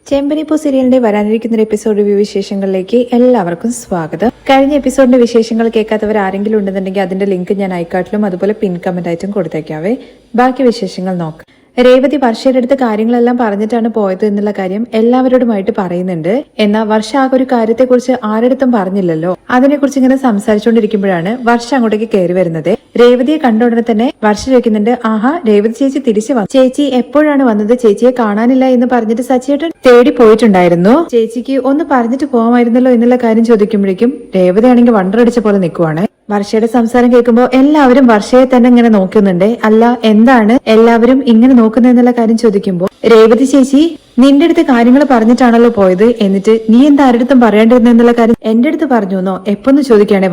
ചെമ്പനിപ്പൂ സീരിയലിന്റെ വരാനിരിക്കുന്ന episode review വിശേഷങ്ങളിലേക്ക് എല്ലാവർക്കും സ്വാഗതം. കഴിഞ്ഞ എപ്പിസോഡിന്റെ വിശേഷങ്ങൾ കേൾക്കാത്തവർ ആരെങ്കിലും ഉണ്ടെന്നുണ്ടെങ്കിൽ അതിന്റെ ലിങ്ക് ഞാൻ ഐക്കാർട്ടിലും അതുപോലെ പിൻ കമന്റ് ആയിട്ടും കൊടുത്തേക്കാവേ. ബാക്കി വിശേഷങ്ങൾ നോക്കാം. രേവതി വർഷയുടെ അടുത്ത് കാര്യങ്ങളെല്ലാം പറഞ്ഞിട്ടാണ് പോയത് എന്നുള്ള കാര്യം എല്ലാവരോടുമായിട്ട് പറയുന്നുണ്ട്. എന്നാൽ വർഷ ആ ഒരു കാര്യത്തെക്കുറിച്ച് ആരുടെടുത്തും പറഞ്ഞില്ലല്ലോ. അതിനെക്കുറിച്ച് ഇങ്ങനെ സംസാരിച്ചുകൊണ്ടിരിക്കുമ്പോഴാണ് വർഷ അങ്ങോട്ടേക്ക് കയറി വരുന്നത്. രേവതിയെ കണ്ട ഉടനെ തന്നെ വർഷ ചോദിക്കുന്നുണ്ട്, ആഹാ രേവതി ചേച്ചി തിരിച്ചു വന്നു. ചേച്ചി എപ്പോഴാണ് വന്നത്? ചേച്ചിയെ കാണാനില്ല എന്ന് പറഞ്ഞിട്ട് സച്ചിയേട്ടൻ തേടി പോയിട്ടുണ്ടായിരുന്നു. ചേച്ചിക്ക് ഒന്ന് പറഞ്ഞിട്ട് പോകാമായിരുന്നല്ലോ എന്നുള്ള കാര്യം ചോദിക്കുമ്പോഴേക്കും രേവതി ആണെങ്കിൽ വണ്ടറടിച്ച പോലെ നിൽക്കുവാണ്. വർഷയുടെ സംസാരം കേൾക്കുമ്പോൾ എല്ലാവരും വർഷയെ തന്നെ ഇങ്ങനെ നോക്കുന്നുണ്ട്. അല്ല എന്താണ് എല്ലാവരും ഇങ്ങനെ നോക്കുന്നതെന്നുള്ള കാര്യം ചോദിക്കുമ്പോൾ രേവതി ചേച്ചി നിന്റെ അടുത്ത് കാര്യങ്ങൾ പറഞ്ഞിട്ടാണല്ലോ പോയത്, എന്നിട്ട് നീ എന്താ ആരുടെടുത്തും പറയേണ്ടിരുന്നുള്ള കാര്യം എന്റെ അടുത്ത് പറഞ്ഞുവെന്നോ എപ്പൊന്ന് ചോദിക്കുകയാണെ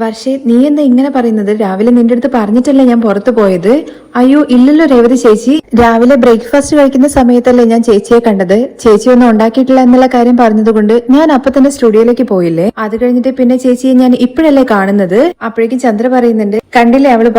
വർഷേ നീ എന്താ ഇങ്ങനെ പറയുന്നത്? രാവിലെ നിന്റെ അടുത്ത് പറഞ്ഞിട്ടല്ലേ ഞാൻ പുറത്തു പോയത്? അയ്യോ ഇല്ലല്ലോ രേവതി ചേച്ചി, രാവിലെ ബ്രേക്ക്ഫാസ്റ്റ് കഴിക്കുന്ന സമയത്തല്ലേ ഞാൻ ചേച്ചിയെ കണ്ടത്. ചേച്ചി ഒന്നും ഉണ്ടാക്കിയിട്ടില്ല എന്നുള്ള കാര്യം പറഞ്ഞതുകൊണ്ട് ഞാൻ അപ്പൊ തന്നെ സ്റ്റുഡിയോയിലേക്ക് പോയില്ലേ. അത് കഴിഞ്ഞിട്ട് പിന്നെ ചേച്ചിയെ ഞാൻ ഇപ്പോഴല്ലേ കാണുന്നത്. അപ്പോഴേക്കും ചന്ദ്ര പറയുന്നുണ്ട്, കണ്ടില്ലേ അവള്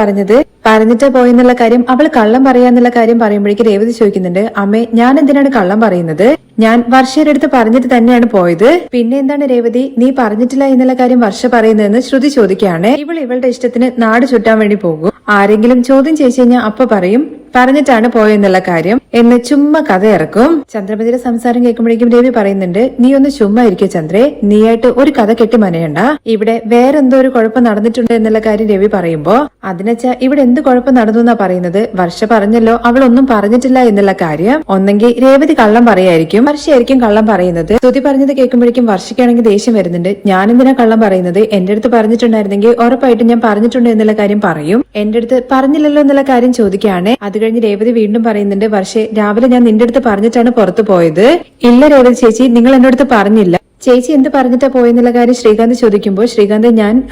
പറഞ്ഞിട്ട് പോയെന്നുള്ള കാര്യം. അവള് കള്ളം പറയാന്നുള്ള കാര്യം പറയുമ്പോഴേക്ക് രേവതി ചോദിക്കുന്നുണ്ട്, അമ്മേ ഞാൻ എന്തിനാണ് കള്ളം പറയുന്നത്? ഞാൻ വർഷയുടെ അടുത്ത് പറഞ്ഞിട്ട് തന്നെയാണ് പോയത്. പിന്നെ എന്താണ് രേവതി നീ പറഞ്ഞിട്ടില്ല എന്നുള്ള കാര്യം വർഷ പറയുന്നതെന്ന് ശ്രുതി ചോദിക്കുകയാണ്. ഇവളുടെ ഇഷ്ടത്തിന് നാട് ചുറ്റാൻ വേണ്ടി പോകും. ആരെങ്കിലും ചോദ്യം ചെയ്തു കഴിഞ്ഞാൽ അപ്പൊ പറയും പറഞ്ഞിട്ടാണ് പോയെന്നുള്ള കാര്യം എന്ന് ചുമ്മാ കഥ ഇറക്കും. ചന്ദ്രമതിയുടെ സംസാരം കേൾക്കുമ്പോഴേക്കും രവി പറയുന്നുണ്ട്, നീ ഒന്ന് ചുമ്മാ ഇരിക്കുക ചന്ദ്രേ, നീയായിട്ട് ഒരു കഥ കെട്ടി മനയണ്ട. ഇവിടെ വേറെന്തോ ഒരു കുഴപ്പം നടന്നിട്ടുണ്ട് എന്നുള്ള കാര്യം രവി പറയുമ്പോ അതിനെച്ചാ ഇവിടെ എന്ത് കുഴപ്പം നടന്നു എന്നാ പറയുന്നത്? വർഷ പറഞ്ഞല്ലോ അവളൊന്നും പറഞ്ഞിട്ടില്ല എന്നുള്ള കാര്യം. ഒന്നെങ്കിൽ രേവതി കള്ളം പറയായിരിക്കും, വർഷയായിരിക്കും കള്ളം പറയുന്നത്. സ്തുതി പറഞ്ഞത് കേൾക്കുമ്പോഴേക്കും വർഷയ്ക്കാണെങ്കിൽ ദേഷ്യം വരുന്നുണ്ട്. ഞാൻ എന്തിനാ കള്ളം പറയുന്നത്? എന്റെ അടുത്ത് പറഞ്ഞിട്ടുണ്ടായിരുന്നെങ്കിൽ ഉറപ്പായിട്ടും ഞാൻ പറഞ്ഞിട്ടുണ്ട് എന്നുള്ള കാര്യം പറയും. എന്റെ അടുത്ത് പറഞ്ഞില്ലല്ലോ എന്നുള്ള കാര്യം ചോദിക്കുകയാണ്. അത് കഴിഞ്ഞ് രേവതി വീണ്ടും പറയുന്നുണ്ട്, വർഷേ രാവിലെ ഞാൻ നിന്റെ അടുത്ത് പറഞ്ഞിട്ടാണ് പുറത്തു പോയത്. ഇല്ല രേവതി ചേച്ചി നിങ്ങൾ എന്റെ അടുത്ത് പറഞ്ഞില്ല. ചേച്ചി എന്ത് പറഞ്ഞിട്ടാ പോയെന്നുള്ള കാര്യം ശ്രീകാന്ത് ചോദിക്കുമ്പോൾ ശ്രീകാന്ത്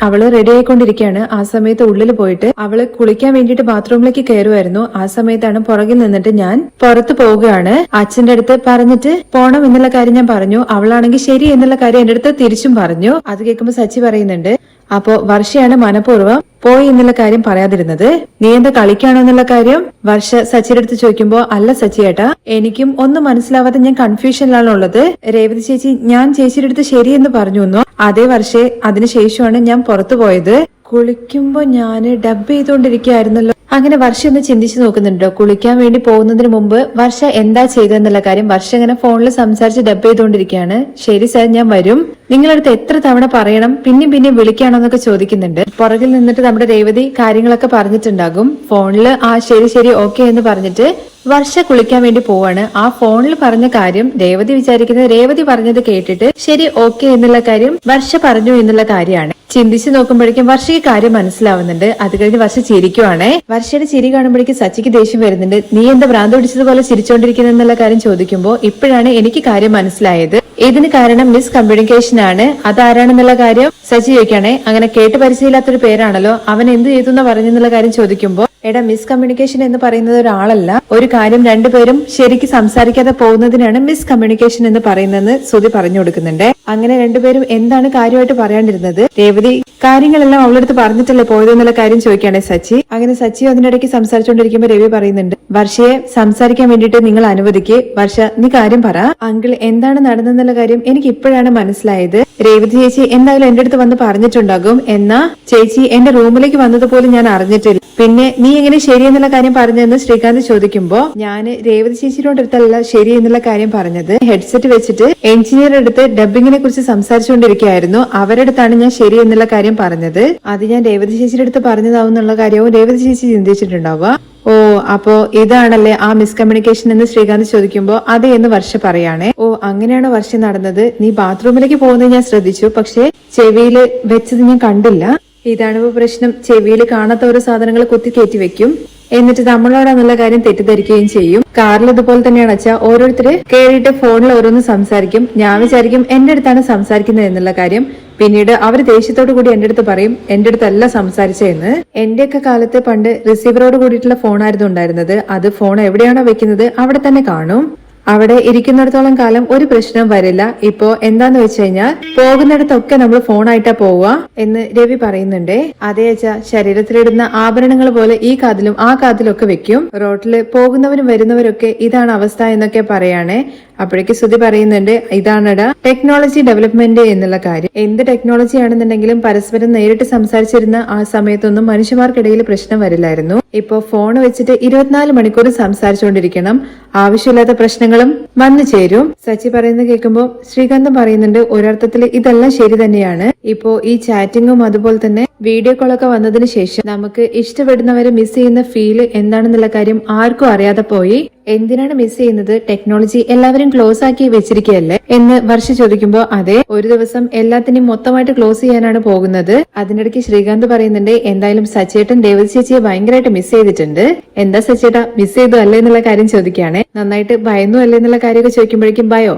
അവള് റെഡി ആയിക്കൊണ്ടിരിക്കുകയാണ്. ആ സമയത്ത് ഉള്ളിൽ പോയിട്ട് അവള് കുളിക്കാൻ വേണ്ടിയിട്ട് ബാത്റൂമിലേക്ക് കയറുമായിരുന്നു. ആ സമയത്താണ് പുറകിൽ നിന്നിട്ട് ഞാൻ പുറത്തു പോവുകയാണ്, അച്ഛന്റെ അടുത്ത് പറഞ്ഞിട്ട് പോണം എന്നുള്ള കാര്യം ഞാൻ പറഞ്ഞു. അവളാണെങ്കിൽ ശരി എന്നുള്ള കാര്യം എന്റെ അടുത്ത് തിരിച്ചും പറഞ്ഞു. അത് കേൾക്കുമ്പോൾ സച്ചി പറയുന്നുണ്ട്, അപ്പോ വർഷയാണ് മനഃപൂർവ്വം പോയി എന്നുള്ള കാര്യം പറയാതിരുന്നത്. നീ എന്താ കളിക്കാണോ എന്നുള്ള കാര്യം വർഷ സച്ചിയുടെ അടുത്ത് ചോദിക്കുമ്പോ അല്ല സച്ചിയേട്ടാ എനിക്കും ഒന്നും മനസ്സിലാവാതെ ഞാൻ കൺഫ്യൂഷനിലാണുള്ളത്. രേവതി ചേച്ചി ഞാൻ ചേച്ചിയുടെ അടുത്ത് ശരിയെന്ന് പറഞ്ഞു എന്നോ? അതേ വർഷേ അതിനുശേഷമാണ് ഞാൻ പുറത്തു പോയത്. കുളിക്കുമ്പോ ഞാന് ഡബ് ചെയ്തുകൊണ്ടിരിക്കുകയായിരുന്നല്ലോ. അങ്ങനെ വർഷ ഒന്ന് ചിന്തിച്ചു നോക്കുന്നുണ്ടോ? കുളിക്കാൻ വേണ്ടി പോകുന്നതിന് മുമ്പ് വർഷ എന്താ ചെയ്തെന്നുള്ള കാര്യം വർഷ ഇങ്ങനെ ഫോണിൽ സംസാരിച്ച് ഡബ് ചെയ്തുകൊണ്ടിരിക്കുകയാണ്. ശരി സാർ ഞാൻ വരും, നിങ്ങളടുത്ത് എത്ര തവണ പറയണം, പിന്നെയും വിളിക്കാണോ എന്നൊക്കെ ചോദിക്കുന്നുണ്ട്. പുറകിൽ നിന്നിട്ട് നമ്മുടെ രേവതി കാര്യങ്ങളൊക്കെ പറഞ്ഞിട്ടുണ്ടാകും. ഫോണില് ആ ശരി ഓക്കെ എന്ന് പറഞ്ഞിട്ട് വർഷ കുളിക്കാൻ വേണ്ടി പോവാണ്. ആ ഫോണിൽ പറഞ്ഞ കാര്യം രേവതി വിചാരിക്കുന്നത് രേവതി പറഞ്ഞത് കേട്ടിട്ട് ശരി ഓക്കെ എന്നുള്ള കാര്യം വർഷ പറഞ്ഞു എന്നുള്ള കാര്യമാണ്. ചിന്തിച്ചു നോക്കുമ്പോഴേക്കും വർഷയ്ക്ക് കാര്യം മനസ്സിലാവുന്നുണ്ട്. അത് കഴിഞ്ഞ് വർഷ ചിരിക്കുവാണേ. വർഷയുടെ ചിരി കാണുമ്പോഴേക്കും സച്ചിക്ക് ദേഷ്യം വരുന്നുണ്ട്. നീ എന്താ ഭ്രാന്ത് പിടിച്ചതുപോലെ ചിരിച്ചോണ്ടിരിക്കുന്ന എന്നുള്ള കാര്യം ചോദിക്കുമ്പോ ഇപ്പോഴാണ് എനിക്ക് കാര്യം മനസ്സിലായത്. ഇതിന് കാരണം മിസ് കമ്മ്യൂണിക്കേഷൻ ആണ്. അതാരാണെന്നുള്ള കാര്യം സച്ചി ചോദിക്കണേ. അങ്ങനെ കേട്ട് പരിചയമില്ലാത്തൊരു പേരാണല്ലോ, അവൻ എന്ത് ചെയ്തു എന്ന് പറഞ്ഞെന്നുള്ള കാര്യം ചോദിക്കുമ്പോ എടാ മിസ് കമ്മ്യൂണിക്കേഷൻ എന്ന് പറയുന്നത് ഒരാളല്ല, ഒരു കാര്യം രണ്ടുപേരും ശരിക്ക് സംസാരിക്കാതെ പോകുന്നതിനാണ് മിസ് കമ്മ്യൂണിക്കേഷൻ എന്ന് പറയുന്നതെന്ന് ശ്രുതി പറഞ്ഞു കൊടുക്കുന്നുണ്ട്. അങ്ങനെ രണ്ടുപേരും എന്താണ് കാര്യമായിട്ട് പറയാണ്ടിരുന്നത്? രേവതി കാര്യങ്ങളെല്ലാം അവളടുത്ത് പറഞ്ഞിട്ടല്ലേ പോയതെന്നുള്ള കാര്യം ചോദിക്കുകയാണെ സച്ചി. അങ്ങനെ സച്ചി അതിനിടയ്ക്ക് സംസാരിച്ചുകൊണ്ടിരിക്കുമ്പോ രവി പറയുന്നുണ്ട്, വർഷയെ സംസാരിക്കാൻ വേണ്ടിയിട്ട് നിങ്ങൾ അനുവദിക്ക്. വർഷ നീ കാര്യം പറ. അങ്കിൾ എന്താണ് നടന്നെന്നുള്ള കാര്യം എനിക്ക് ഇപ്പോഴാണ് മനസ്സിലായത്. രേവതി ചേച്ചി എന്തായാലും എന്റെ അടുത്ത് വന്ന് പറഞ്ഞിട്ടുണ്ടാകും, എന്നാ ചേച്ചി എന്റെ റൂമിലേക്ക് വന്നതുപോലും ഞാൻ അറിഞ്ഞിട്ടില്ല. പിന്നെ നീ എങ്ങനെ ശരിയെന്നുള്ള കാര്യം പറഞ്ഞതെന്ന് ശ്രീകാന്ത് ചോദിക്കുമ്പോ ഞാന് രേവതി ചേച്ചിയുടെ അടുത്തല്ല ശരി എന്നുള്ള കാര്യം പറഞ്ഞത്. ഹെഡ്സെറ്റ് വെച്ചിട്ട് എഞ്ചിനീയറുടെ അടുത്ത് ഡബിങ്ങിനെ കുറിച്ച് സംസാരിച്ചുകൊണ്ടിരിക്കുകയായിരുന്നു. അവരുടെ അടുത്താണ് ഞാൻ ശരി എന്നുള്ള കാര്യം പറഞ്ഞത്. അത് ഞാൻ രേവതി ചേച്ചിയുടെ അടുത്ത് പറഞ്ഞതാവുന്നുള്ള കാര്യവും രേവതി ചേച്ചി ചിന്തിച്ചിട്ടുണ്ടാവുക. ഓ അപ്പോ ഇതാണല്ലേ ആ മിസ്കമ്മ്യൂണിക്കേഷൻ എന്ന് ശ്രീകാന്ത് ചോദിക്കുമ്പോ അതെ എന്ന് വർഷ പറയാണേ. ഓ അങ്ങനെയാണോ വർഷം നടന്നത്? നീ ബാത്റൂമിലേക്ക് പോകുന്നത് ഞാൻ ശ്രദ്ധിച്ചു, പക്ഷെ ചെവിയില് വെച്ചത് ഞാൻ കണ്ടില്ല. ഇതാണ് ഇപ്പൊ പ്രശ്നം. ചെവിയിൽ കാണാത്ത ഓരോ സാധനങ്ങൾ കുത്തി കയറ്റി വെക്കും, എന്നിട്ട് നമ്മളോടാന്നുള്ള കാര്യം തെറ്റിദ്ധരിക്കുകയും ചെയ്യും. കാറിൽ ഇതുപോലെ തന്നെയാണ് അച്ഛാ, ഓരോരുത്തര് കേറിയിട്ട് ഫോണിൽ ഓരോന്ന് സംസാരിക്കും. ഞാൻ വിചാരിക്കും എന്റെ അടുത്താണ് സംസാരിക്കുന്നത് എന്നുള്ള കാര്യം. പിന്നീട് അവർ ദേഷ്യത്തോടു കൂടി എന്റെ അടുത്ത് പറയും എന്റെ അടുത്തല്ല സംസാരിച്ചതെന്ന്. എന്റെയൊക്കെ കാലത്ത് പണ്ട് റിസീവറോട് കൂടിയിട്ടുള്ള ഫോണായിരുന്നു ഉണ്ടായിരുന്നത്. അത് ഫോൺ എവിടെയാണോ വെക്കുന്നത് അവിടെ തന്നെ കാണും. അവിടെ ഇരിക്കുന്നിടത്തോളം കാലം ഒരു പ്രശ്നവും വരില്ല. ഇപ്പോ എന്താന്ന് വെച്ച് കഴിഞ്ഞാൽ പോകുന്നിടത്തൊക്കെ നമ്മൾ ഫോണായിട്ടാ പോവുക എന്ന് രവി പറയുന്നുണ്ട്. അതേ അച്ഛാ, ശരീരത്തിലിടുന്ന ആഭരണങ്ങൾ പോലെ ഈ കാതിലും ആ കാതിലും ഒക്കെ വെക്കും. റോഡില് പോകുന്നവരും വരുന്നവരൊക്കെ ഇതാണ് അവസ്ഥ എന്നൊക്കെ പറയാണേ. അപ്പോഴേക്ക് ശ്രുതി പറയുന്നുണ്ട്, ഇതാണടാ ടെക്നോളജി ഡെവലപ്മെന്റ് എന്നുള്ള കാര്യം. എന്ത് ടെക്നോളജി ആണെന്നുണ്ടെങ്കിലും പരസ്പരം നേരിട്ട് സംസാരിച്ചിരുന്ന ആ സമയത്തൊന്നും മനുഷ്യന്മാർക്കിടയിൽ പ്രശ്നം വരില്ലായിരുന്നു. ഇപ്പോ ഫോൺ വെച്ചിട്ട് 24 മണിക്കൂർ സംസാരിച്ചുകൊണ്ടിരിക്കണം. ആവശ്യമില്ലാത്ത പ്രശ്നങ്ങളും വന്നു ചേരും. സച്ചി പറയുന്നത് കേൾക്കുമ്പോൾ ശ്രീകാന്തും പറയുന്നുണ്ട്, ഒരർത്ഥത്തില് ഇതെല്ലാം ശരി തന്നെയാണ്. ഇപ്പോ ഈ ചാറ്റിങ്ങും അതുപോലെ തന്നെ വീഡിയോ കോളൊക്കെ വന്നതിന് ശേഷം നമുക്ക് ഇഷ്ടപ്പെടുന്നവരെ മിസ് ചെയ്യുന്ന ഫീല് എന്താണെന്നുള്ള കാര്യം ആർക്കും അറിയാതെ പോയി. എന്തിനാണ് മിസ് ചെയ്യുന്നത്? ടെക്നോളജി എല്ലാവരും ക്ലോസ് ആക്കി വെച്ചിരിക്കുകയല്ലേ എന്ന് വർഷ ചോദിക്കുമ്പോ അതെ, ഒരു ദിവസം എല്ലാത്തിനെയും മൊത്തമായിട്ട് ക്ലോസ് ചെയ്യാനാണ് പോകുന്നത്. അതിനിടയ്ക്ക് ശ്രീകാന്ത് പറയുന്നുണ്ട്, എന്തായാലും സച്ചേട്ടൻ രേവതി ചേച്ചിയെ ഭയങ്കരമായിട്ട് മിസ് ചെയ്തിട്ടുണ്ട്. എന്താ സച്ചേട്ടാ, മിസ് ചെയ്തു അല്ലേ എന്നുള്ള കാര്യം ചോദിക്കുകയാണെ. നന്നായിട്ട് ഭയന്നു അല്ലേ എന്നുള്ള കാര്യമൊക്കെ ചോദിക്കുമ്പോഴേക്കും ഭയോ?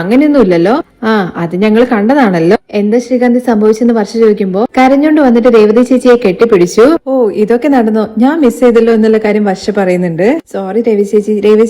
അങ്ങനെയൊന്നും ഇല്ലല്ലോ. അത് ഞങ്ങൾ കണ്ടതാണല്ലോ. എന്താ ശ്രീകാന്ത് സംഭവിച്ചെന്ന് വർഷ ചോദിക്കുമ്പോ കരഞ്ഞോണ്ട് വന്നിട്ട് രേവതി ചേച്ചിയെ കെട്ടിപ്പിടിച്ചു. ഇതൊക്കെ നടന്നോ? ഞാൻ മിസ് ചെയ്തല്ലോ എന്നുള്ള കാര്യം വർഷ പറയുന്നുണ്ട്. സോറി രവി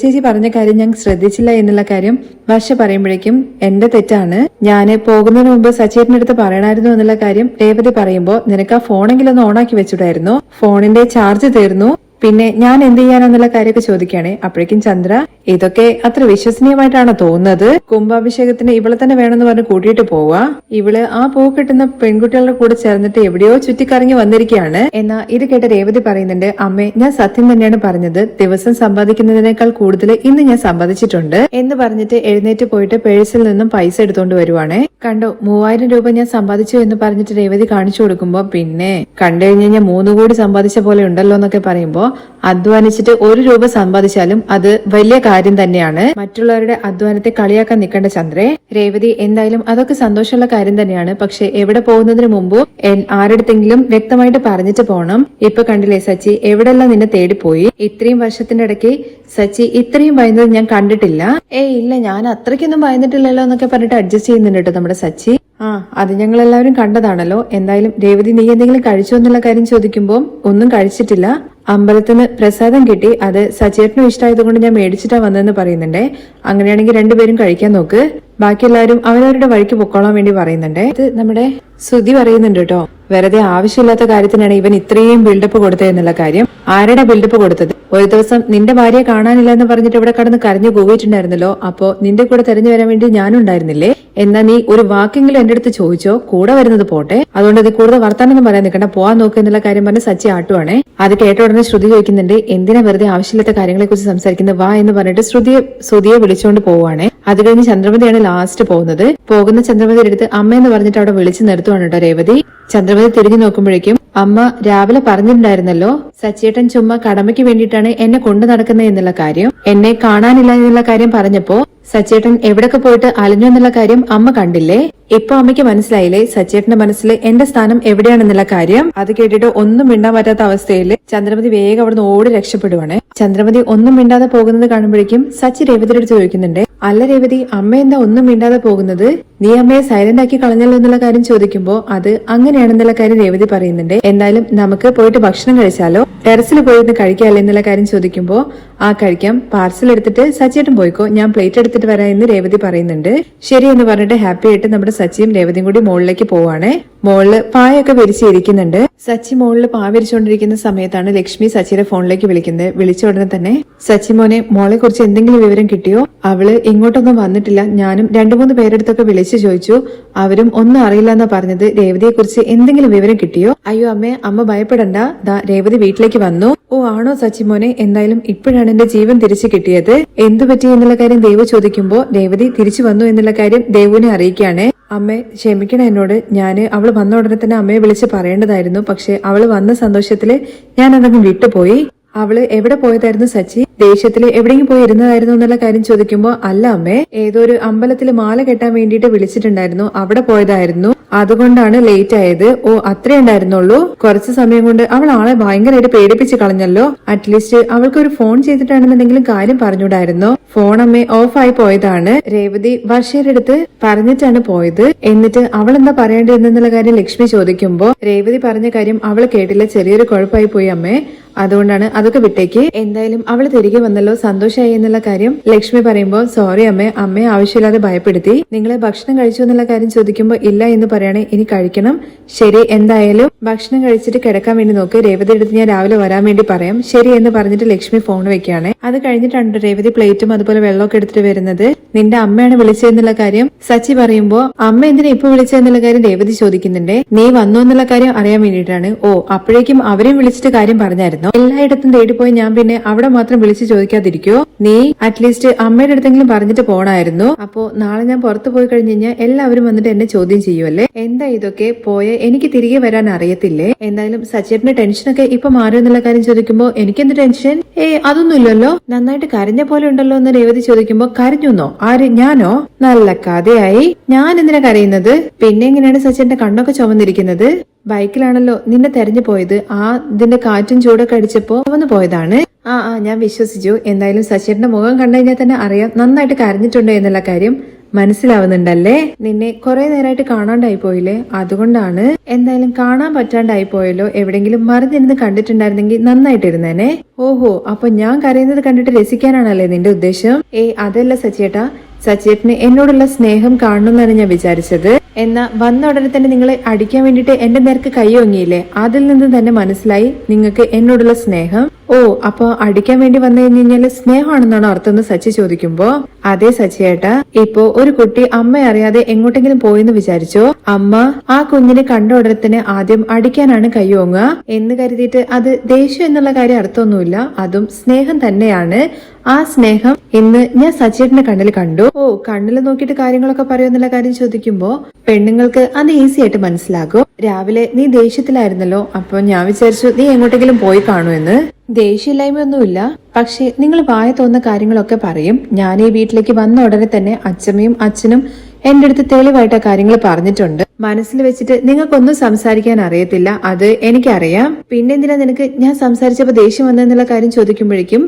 ചേച്ചി പറഞ്ഞ കാര്യം ഞാൻ ശ്രദ്ധിച്ചില്ല എന്നുള്ള കാര്യം വർഷ പറയുമ്പോഴേക്കും എന്റെ തെറ്റാണ്, ഞാന് പോകുന്നതിന് മുമ്പ് സച്ചേട്ടന്റെ അടുത്ത് പറയണായിരുന്നു എന്നുള്ള കാര്യം രേവതി പറയുമ്പോ നിനക്ക് ആ ഫോണെങ്കിലും ഒന്ന് ഓണാക്കി വെച്ചിട്ടായിരുന്നു, ഫോണിന്റെ ചാർജ് തീർന്നു, പിന്നെ ഞാൻ എന്ത് ചെയ്യാനെന്നുള്ള കാര്യമൊക്കെ ചോദിക്കുകയാണെ. അപ്പോഴേക്കും ചന്ദ്ര, ഇതൊക്കെ അത്ര വിശ്വസനീയമായിട്ടാണോ തോന്നുന്നത്? കുംഭാഭിഷേകത്തിന് ഇവളെ തന്നെ വേണമെന്ന് പറഞ്ഞ് കൂട്ടിയിട്ട് പോവാ. ഇവള് ആ പൂ കിട്ടുന്ന പെൺകുട്ടികളുടെ കൂടെ ചേർന്നിട്ട് എവിടെയോ ചുറ്റിക്കറങ്ങി വന്നിരിക്കുകയാണ്. എന്നാ ഇത് കേട്ട രേവതി പറയുന്നുണ്ട്, അമ്മേ ഞാൻ സത്യം തന്നെയാണ് പറഞ്ഞത്, ദിവസം സമ്പാദിക്കുന്നതിനേക്കാൾ കൂടുതൽ ഇന്ന് ഞാൻ സമ്പാദിച്ചിട്ടുണ്ട് എന്ന് പറഞ്ഞിട്ട് എഴുന്നേറ്റ് പോയിട്ട് പേഴ്സിൽ നിന്നും പൈസ എടുത്തോണ്ട് വരുവാണേ. കണ്ടോ, 3000 രൂപ ഞാൻ സമ്പാദിച്ചു എന്ന് പറഞ്ഞിട്ട് രേവതി കാണിച്ചു കൊടുക്കുമ്പോ, പിന്നെ കണ്ടു കഴിഞ്ഞ് ഞാൻ 3 കോടി സമ്പാദിച്ച പോലെ ഉണ്ടല്ലോ എന്നൊക്കെ പറയുമ്പോ, അധ്വാനിച്ചിട്ട് 1 രൂപ സമ്പാദിച്ചാലും അത് വലിയ കാര്യം തന്നെയാണ്. മറ്റുള്ളവരുടെ അധ്വാനത്തെ കളിയാക്കാൻ നിൽക്കേണ്ട ചന്ദ്രേ. രേവതി, എന്തായാലും അതൊക്കെ സന്തോഷമുള്ള കാര്യം തന്നെയാണ്. പക്ഷെ എവിടെ പോകുന്നതിന് മുമ്പ് ആരെടുത്തെങ്കിലും വ്യക്തമായിട്ട് പറഞ്ഞിട്ട് പോണം. ഇപ്പൊ കണ്ടില്ലേ സച്ചി എവിടെല്ലാം നിന്നെ തേടിപ്പോയി. ഇത്രയും വർഷത്തിന്റെ ഇടയ്ക്ക് സച്ചി ഇത്രയും ഭയന്നത് ഞാൻ കണ്ടിട്ടില്ല. ഇല്ല, ഞാൻ അത്രയ്ക്കൊന്നും ഭയന്നിട്ടില്ലല്ലോ എന്നൊക്കെ പറഞ്ഞിട്ട് അഡ്ജസ്റ്റ് ചെയ്യുന്നുണ്ട് കേട്ടോ നമ്മുടെ സച്ചി. അത് ഞങ്ങൾ എല്ലാവരും കണ്ടതാണല്ലോ. എന്തായാലും രേവതി, നീ എന്തെങ്കിലും കഴിച്ചോ എന്നുള്ള കാര്യം ചോദിക്കുമ്പോൾ ഒന്നും കഴിച്ചിട്ടില്ല, അമ്പലത്തിന് പ്രസാദം കിട്ടി, അത് സച്ചേട്ടനും ഇഷ്ടമായതുകൊണ്ട് ഞാൻ മേടിച്ചിട്ടാ വന്നതെന്ന് പറയുന്നുണ്ടേ. അങ്ങനെയാണെങ്കിൽ രണ്ടുപേരും കഴിക്കാൻ നോക്ക്, ബാക്കി എല്ലാവരും അവരവരുടെ വഴിക്ക് പൊക്കോളാൻ വേണ്ടി പറയുന്നുണ്ടേ. ഇത് നമ്മുടെ ശ്രുതി പറയുന്നുണ്ട് കേട്ടോ, വെറുതെ ആവശ്യമില്ലാത്ത കാര്യത്തിനാണ് ഇവൻ ഇത്രയും ബിൽഡപ്പ് കൊടുത്തത് എന്നുള്ള കാര്യം. ആരുടെ ബിൽഡപ്പ് കൊടുത്തത്? ഒരു ദിവസം നിന്റെ ഭാര്യയെ കാണാനില്ല എന്ന് പറഞ്ഞിട്ട് ഇവിടെ കടന്ന് കരഞ്ഞു കൂവിയിട്ടുണ്ടായിരുന്നല്ലോ. അപ്പോ നിന്റെ കൂടെ തെരഞ്ഞു വരാൻ വേണ്ടി ഞാനും ഉണ്ടായിരുന്നില്ലേ? എന്നാ നീ ഒരു വാക്കെങ്കിലും എന്റെ അടുത്ത് ചോദിച്ചോ? കൂടെ വരുന്നത് പോട്ടെ, അതുകൊണ്ട് അത് കൂടുതൽ വർത്താനൊന്നും പറയാൻ നിൽക്കണ്ട, പോവാൻ നോക്കുക എന്നുള്ള കാര്യം പറഞ്ഞ് സച്ചി ആട്ടുവാണേ. അത് കേട്ട ഉടനെ ശ്രുതി ചോദിക്കുന്നുണ്ട്, എന്തിനാ വെറുതെ ആവശ്യമില്ലാത്ത കാര്യങ്ങളെ കുറിച്ച് സംസാരിക്കുന്നത്, വാ എന്ന് പറഞ്ഞിട്ട് ശ്രുതിയെ വിളിച്ചുകൊണ്ട് പോവാണേ. അത് കഴിഞ്ഞ് ചന്ദ്രമതിയാണ് ലാസ്റ്റ് പോകുന്നത്. പോകുന്ന ചന്ദ്രമതിയുടെ അടുത്ത് അമ്മയെന്ന് പറഞ്ഞിട്ട് അവിടെ വിളിച്ചു നിർത്തുവാണ് കേട്ടോ രേവതി. ചന്ദ്രമതി തിരിഞ്ഞു നോക്കുമ്പോഴേക്കും, അമ്മ രാവിലെ പറഞ്ഞിട്ടുണ്ടായിരുന്നല്ലോ സച്ചേട്ടൻ ചുമ്മാ കടമയ്ക്ക് വേണ്ടിയിട്ടാണ് എന്നെ കൊണ്ടു നടക്കുന്നത് എന്നുള്ള കാര്യം. എന്നെ കാണാനില്ല എന്നുള്ള കാര്യം പറഞ്ഞപ്പോ സച്ചേട്ടൻ എവിടൊക്കെ പോയിട്ട് അലഞ്ഞു എന്നുള്ള കാര്യം അമ്മ കണ്ടില്ലേ? ഇപ്പൊ അമ്മയ്ക്ക് മനസ്സിലായില്ലേ സച്ചേട്ടന്റെ മനസ്സിൽ എന്റെ സ്ഥാനം എവിടെയാണെന്നുള്ള കാര്യം? അത് കേട്ടിട്ട് ഒന്നും മിണ്ടാൻ പറ്റാത്ത അവസ്ഥയിൽ ചന്ദ്രമതി വേഗം അവിടുന്ന് ഓടി രക്ഷപ്പെടുവാണ്. ചന്ദ്രമതി ഒന്നും മിണ്ടാതെ പോകുന്നത് കാണുമ്പോഴേക്കും സച്ചി രേവതിയോട് ചോദിക്കുന്നുണ്ട്, അല്ല രേവതി, അമ്മ എന്താ ഒന്നും മിണ്ടാതെ പോകുന്നത്? നീ അമ്മയെ സൈലന്റ് ആക്കി കളഞ്ഞല്ലോ എന്നുള്ള കാര്യം ചോദിക്കുമ്പോ അത് അങ്ങനെയാണെന്നുള്ള കാര്യം രേവതി പറയുന്നുണ്ട്. എന്തായാലും നമുക്ക് പോയിട്ട് ഭക്ഷണം കഴിച്ചാലോ, ടെറസിൽ പോയിരുന്ന് കഴിക്കാമല്ലോ എന്നുള്ള കാര്യം ചോദിക്കുമ്പോ കഴിക്കാം, പാർസൽ എടുത്തിട്ട് സച്ചിയേട്ടൻ പോയിക്കോ, ഞാൻ പ്ലേറ്റ് എടുത്തിട്ട് വരാം എന്ന് രേവതി പറയുന്നുണ്ട്. ശരി എന്ന് പറഞ്ഞിട്ട് ഹാപ്പി ആയിട്ട് നമ്മുടെ സച്ചിയും രേവതിയും കൂടി മുകളിലേക്ക് പോവാണ്. മോളില് പായൊക്കെ വിരിച്ചിരിക്കുന്നുണ്ട്. സച്ചി മുകളിൽ പാ വിരിച്ചുകൊണ്ടിരിക്കുന്ന സമയത്താണ് ലക്ഷ്മി സച്ചിയുടെ ഫോണിലേക്ക് വിളിക്കുന്നത്. വിളിച്ച ഉടനെ തന്നെ, സച്ചി മോനെ, മോളെ കുറിച്ച് എന്തെങ്കിലും വിവരം കിട്ടിയോ? അവള് ഇങ്ങോട്ടൊന്നും വന്നിട്ടില്ല, ഞാനും 2-3 പേരെടുത്തൊക്കെ വിളിച്ചു ചോദിച്ചു, അവരും ഒന്നും അറിയില്ല എന്നാ പറഞ്ഞത്. രേവതിയെ കുറിച്ച് എന്തെങ്കിലും വിവരം കിട്ടിയോ? അയ്യോ അമ്മേ, അമ്മ ഭയപ്പെടണ്ട, രേവതി വീട്ടിലേക്ക് വന്നു. ആണോ സച്ചി മോനെ? എന്തായാലും ഇപ്പോഴാണ് എന്റെ ജീവൻ തിരിച്ചു കിട്ടിയത്. എന്തു പറ്റി എന്നുള്ള കാര്യം ദേവു ചോദിക്കുമ്പോ രേവതി തിരിച്ചു വന്നു എന്നുള്ള കാര്യം ദേവുവിനെ അറിയിക്കുകയാണ്. അമ്മേ ക്ഷമിക്കണം എന്നോട്, ഞാന് അവള് വന്ന ഉടനെ തന്നെ അമ്മയെ വിളിച്ച് പറയേണ്ടതായിരുന്നു. പക്ഷെ അവള് വന്ന സന്തോഷത്തില് ഞാൻ അതങ്ങ് വിട്ടുപോയി. അവള് എവിടെ പോയതായിരുന്നു സച്ചി? ദേഷ്യത്തില് എവിടെയെങ്കിലും പോയി ഇരുന്നതായിരുന്നു എന്നുള്ള കാര്യം ചോദിക്കുമ്പോ അല്ല അമ്മേ, ഏതോ ഒരു അമ്പലത്തില് മാല കെട്ടാൻ വേണ്ടിയിട്ട് വിളിച്ചിട്ടുണ്ടായിരുന്നു, അവിടെ പോയതായിരുന്നു, അതുകൊണ്ടാണ് ലേറ്റ് ആയത്. അത്രേ ഉണ്ടായിരുന്നുള്ളൂ. കുറച്ചു സമയം കൊണ്ട് അവൾ ആളെ ഭയങ്കരമായിട്ട് പേടിപ്പിച്ച് കളഞ്ഞല്ലോ. അറ്റ്ലീസ്റ്റ് അവൾക്ക് ഒരു ഫോൺ ചെയ്തിട്ടാണെന്നുണ്ടെങ്കിലും കാര്യം പറഞ്ഞൂടായിരുന്നോ? ഫോൺ അമ്മേ ഓഫായി പോയതാണ്. രേവതി വർഷയുടെ അടുത്ത് പറഞ്ഞിട്ടാണ് പോയത്. എന്നിട്ട് അവൾ എന്താ പറയേണ്ടതെന്നുള്ള കാര്യം ലക്ഷ്മി ചോദിക്കുമ്പോ രേവതി പറഞ്ഞ കാര്യം അവൾ കേട്ടില്ല, ചെറിയൊരു കുഴപ്പമായി പോയി അമ്മേ. അതുകൊണ്ടാണ് അതൊക്കെ വിട്ടേക്ക്. എന്തായാലും അവള് തിരികെ വന്നല്ലോ, സന്തോഷമായി എന്നുള്ള കാര്യം ലക്ഷ്മി പറയുമ്പോ സോറി അമ്മയെ ആവശ്യമില്ലാതെ ഭയപ്പെടുത്തി. നിങ്ങളെ ഭക്ഷണം കഴിച്ചു എന്നുള്ള കാര്യം ചോദിക്കുമ്പോ ഇല്ല എന്ന് പറയണേ. ഇനി കഴിക്കണം. ശരി, എന്തായാലും ഭക്ഷണം കഴിച്ചിട്ട് കിടക്കാൻ വേണ്ടി നോക്ക്. രേവതി എടുത്ത് ഞാൻ രാവിലെ വരാൻ വേണ്ടി പറയാം. ശരി എന്ന് പറഞ്ഞിട്ട് ലക്ഷ്മി ഫോൺ വെക്കുകയാണ്. അത് കഴിഞ്ഞിട്ടാണ് രേവതി പ്ലേറ്റും അതുപോലെ വെള്ളമൊക്കെ എടുത്തിട്ട് വരുന്നത്. നിന്റെ അമ്മയാണ് വിളിച്ചതെന്നുള്ള കാര്യം സച്ചി പറയുമ്പോ അമ്മ എന്തിനാ ഇപ്പൊ വിളിച്ചതെന്നുള്ള കാര്യം രേവതി ചോദിക്കുന്നുണ്ട്. നീ വന്നു എന്നുള്ള കാര്യം അറിയാൻ വേണ്ടിയിട്ടാണ്. ഓ, അപ്പോഴേക്കും അവരെയും വിളിച്ചിട്ട് കാര്യം പറഞ്ഞായിരുന്നു. എല്ലായിടത്തും തേടിപ്പോയി ഞാൻ പിന്നെ അവിടെ മാത്രം വിളിച്ച് ചോദിക്കാതിരിക്കോ? നീ അറ്റ്ലീസ്റ്റ് അമ്മയുടെ അടുത്തെങ്കിലും പറഞ്ഞിട്ട് പോണായിരുന്നു. അപ്പോ നാളെ ഞാൻ പുറത്തു പോയി കഴിഞ്ഞ് കഴിഞ്ഞാൽ എല്ലാവരും വന്നിട്ട് എന്നെ ചോദ്യം ചെയ്യുമല്ലേ? എന്താ ഇതൊക്കെ? പോയ എനിക്ക് തിരികെ വരാൻ അറിയത്തില്ലേ? എന്തായാലും സച്ചേട്ടന്റെ ടെൻഷനൊക്കെ ഇപ്പൊ മാറും എന്നുള്ള കാര്യം ചോദിക്കുമ്പോ എനിക്കെന്ത് ടെൻഷൻ? അതൊന്നുമില്ലല്ലോ, നന്നായിട്ട് കരഞ്ഞ പോലെ ഉണ്ടല്ലോ എന്ന് രേവതി ചോദിക്കുമ്പോ കരഞ്ഞുന്നോ? ആര്? ഞാനോ? നല്ല കഥയായി. ഞാൻ എന്തിനാ കരയുന്നത്? പിന്നെ എങ്ങനെയാണ് സച്ചേട്ടന്റെ കണ്ണൊക്കെ ചുമന്നിരിക്കുന്നത്? ബൈക്കിലാണല്ലോ നിന്നെ തെരഞ്ഞു പോയത്. ഇതിന്റെ കാറ്റും ചൂടൊക്കെ അടിച്ചപ്പോ വന്നു പോയതാണ്. ഞാൻ വിശ്വസിച്ചു. എന്തായാലും സച്ചേട്ടന്റെ മുഖം കണ്ടു കഴിഞ്ഞാൽ തന്നെ അറിയാം നന്നായിട്ട് കരഞ്ഞിട്ടുണ്ടോ എന്നുള്ള കാര്യം മനസ്സിലാവുന്നുണ്ടല്ലേ? നിന്നെ കുറെ നേരമായിട്ട് കാണാണ്ടായി പോയില്ലേ, അതുകൊണ്ടാണ്. എന്തായാലും കാണാൻ പറ്റാണ്ടായി പോയല്ലോ. എവിടെങ്കിലും മറിഞ്ഞിരുന്ന് കണ്ടിട്ടുണ്ടായിരുന്നെങ്കിൽ നന്നായിട്ടിരുന്നേനെ. ഓഹോ, അപ്പൊ ഞാൻ കരയുന്നത് കണ്ടിട്ട് രസിക്കാനാണല്ലേ നിന്റെ ഉദ്ദേശം? അതല്ല സച്ചേട്ടാ, സച്ചേട്ടന് എന്നോടുള്ള സ്നേഹം കാണണമെന്നാണ് ഞാൻ വിചാരിച്ചത്. എന്നാ വന്ന ഉടനെ തന്നെ നിങ്ങളെ അടിക്കാൻ വേണ്ടിട്ട് എന്റെ നേർക്ക് കൈയൊങ്ങിയില്ലേ, അതിൽ നിന്ന് തന്നെ മനസ്സിലായി നിങ്ങൾക്ക് എന്നോടുള്ള സ്നേഹം. ഓ, അപ്പൊ അടിക്കാൻ വേണ്ടി വന്നു കഴിഞ്ഞാല് സ്നേഹമാണെന്നാണോ അർത്ഥം എന്ന് സച്ചി ചോദിക്കുമ്പോ അതെ സച്ചിയേട്ടാ, ഇപ്പോ ഒരു കുട്ടി അമ്മ അറിയാതെ എങ്ങോട്ടെങ്കിലും പോയെന്ന് വിചാരിച്ചോ, അമ്മ ആ കുഞ്ഞിനെ കണ്ട ഉടനെ തന്നെ ആദ്യം അടിക്കാനാണ് കൈയോങ്ങുക എന്ന് കരുതിയിട്ട് അത് ദേഷ്യം എന്നുള്ള കാര്യം അർത്ഥമൊന്നുമില്ല. അതും സ്നേഹം തന്നെയാണ്. ആ സ്നേഹം ഇന്ന് ഞാൻ സച്ചേട്ടന്റെ കണ്ണിൽ കണ്ടു. ഓ, കണ്ണിൽ നോക്കിയിട്ട് കാര്യങ്ങളൊക്കെ പറയുമെന്നുള്ള കാര്യം ചോദിക്കുമ്പോ പെണ്ണുങ്ങൾക്ക് അത് ഈസി ആയിട്ട് മനസ്സിലാകും. രാവിലെ നീ ദേഷ്യത്തിലായിരുന്നല്ലോ, അപ്പൊ ഞാൻ വിചാരിച്ചു നീ എങ്ങോട്ടെങ്കിലും പോയി കാണുമെന്ന്. ദേഷ്യമില്ലായ്മയൊന്നുമില്ല, പക്ഷെ നിങ്ങൾ വായ തോന്നുന്ന കാര്യങ്ങളൊക്കെ പറയും. ഞാൻ ഈ വീട്ടിലേക്ക് വന്ന ഉടനെ തന്നെ അച്ഛമ്മയും അച്ഛനും എന്റെ അടുത്ത് തെളിവായിട്ട് കാര്യങ്ങൾ പറഞ്ഞിട്ടുണ്ട്. മനസ്സിൽ വെച്ചിട്ട് നിങ്ങൾക്കൊന്നും സംസാരിക്കാൻ അറിയത്തില്ല, അത് എനിക്കറിയാം. പിന്നെന്തിനാ നിനക്ക് ഞാൻ സംസാരിച്ചപ്പോ ദേഷ്യം വന്നെന്നുള്ള കാര്യം ചോദിക്കുമ്പോഴേക്കും